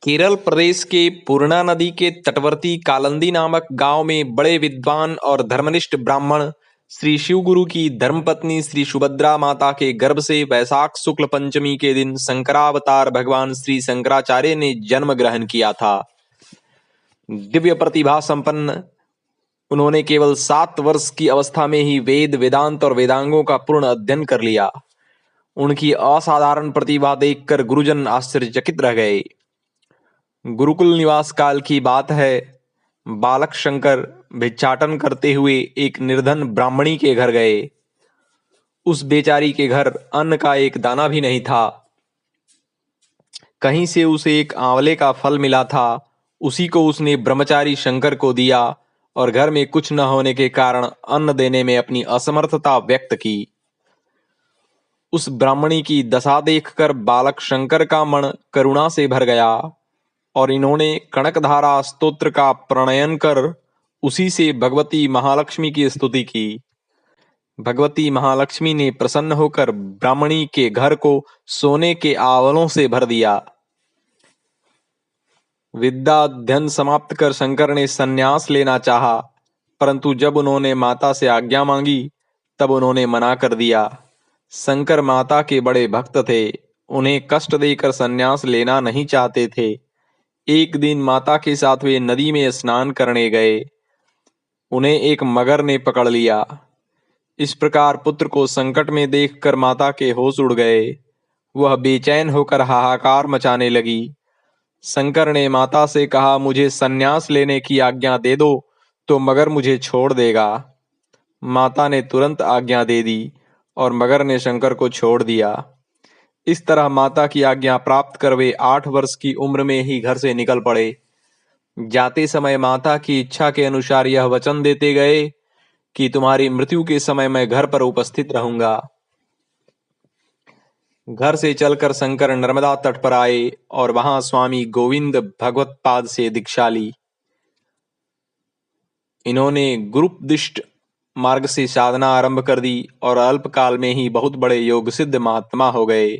केरल प्रदेश के पूर्णा नदी के तटवर्ती कालंदी नामक गांव में बड़े विद्वान और धर्मनिष्ठ ब्राह्मण श्री शिवगुरु की धर्मपत्नी श्री सुभद्रा माता के गर्भ से वैशाख शुक्ल पंचमी के दिन शंकरावतार भगवान श्री शंकराचार्य ने जन्म ग्रहण किया था। दिव्य प्रतिभा संपन्न उन्होंने केवल 7 वर्ष की अवस्था में ही वेद वेदांत और वेदांगों का पूर्ण अध्ययन कर लिया। उनकी असाधारण प्रतिभा देखकर गुरुजन आश्चर्यचकित रह गए। गुरुकुल निवास काल की बात है। बालक शंकर भिक्षाटन करते हुए एक निर्धन ब्राह्मणी के घर गए। उस बेचारी के घर अन्न का एक दाना भी नहीं था। कहीं से उसे एक आंवले का फल मिला था। उसी को उसने ब्रह्मचारी शंकर को दिया और घर में कुछ न होने के कारण अन्न देने में अपनी असमर्थता व्यक्त की। उस ब्राह्मणी की दशा देखकर बालक शंकर का मन करुणा से भर गया और इन्होंने कनकधारा स्तोत्र का प्रणयन कर उसी से भगवती महालक्ष्मी की स्तुति की। भगवती महालक्ष्मी ने प्रसन्न होकर ब्राह्मणी के घर को सोने के आंवलों से भर दिया। विद्या अध्ययन समाप्त कर शंकर ने संन्यास लेना चाहा, परंतु जब उन्होंने माता से आज्ञा मांगी तब उन्होंने मना कर दिया। शंकर माता के बड़े भक्त थे, उन्हें कष्ट देकर संन्यास लेना नहीं चाहते थे। एक दिन माता के साथ वे नदी में स्नान करने गए। उन्हें एक मगर ने पकड़ लिया। इस प्रकार पुत्र को संकट में देखकर माता के होश उड़ गए। वह बेचैन होकर हाहाकार मचाने लगी। शंकर ने माता से कहा, मुझे संन्यास लेने की आज्ञा दे दो तो मगर मुझे छोड़ देगा। माता ने तुरंत आज्ञा दे दी और मगर ने शंकर को छोड़ दिया। इस तरह माता की आज्ञा प्राप्त कर वे 8 वर्ष की उम्र में ही घर से निकल पड़े। जाते समय माता की इच्छा के अनुसार यह वचन देते गए कि तुम्हारी मृत्यु के समय मैं घर पर उपस्थित रहूंगा। घर से चलकर शंकर नर्मदा तट पर आए और वहां स्वामी गोविंद भगवत्पाद से दीक्षा ली। इन्होंने गुरुपदिष्ट मार्ग से साधना आरंभ कर दी और अल्पकाल में ही बहुत बड़े योग सिद्ध महात्मा हो गए।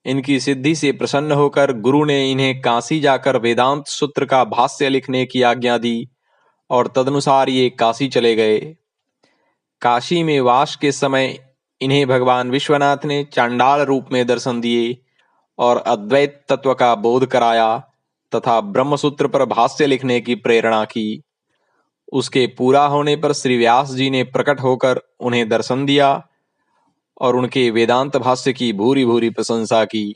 इनकी सिद्धि से प्रसन्न होकर गुरु ने इन्हें काशी जाकर वेदांत सूत्र का भाष्य लिखने की आज्ञा दी और तदनुसार ये काशी चले गए। काशी में वास के समय इन्हें भगवान विश्वनाथ ने चांडाल रूप में दर्शन दिए और अद्वैत तत्व का बोध कराया तथा ब्रह्मसूत्र पर भाष्य लिखने की प्रेरणा की। उसके पूरा होने पर श्री व्यास जी ने प्रकट होकर उन्हें दर्शन दिया और उनके वेदांत भाष्य की भूरी भूरी प्रशंसा की।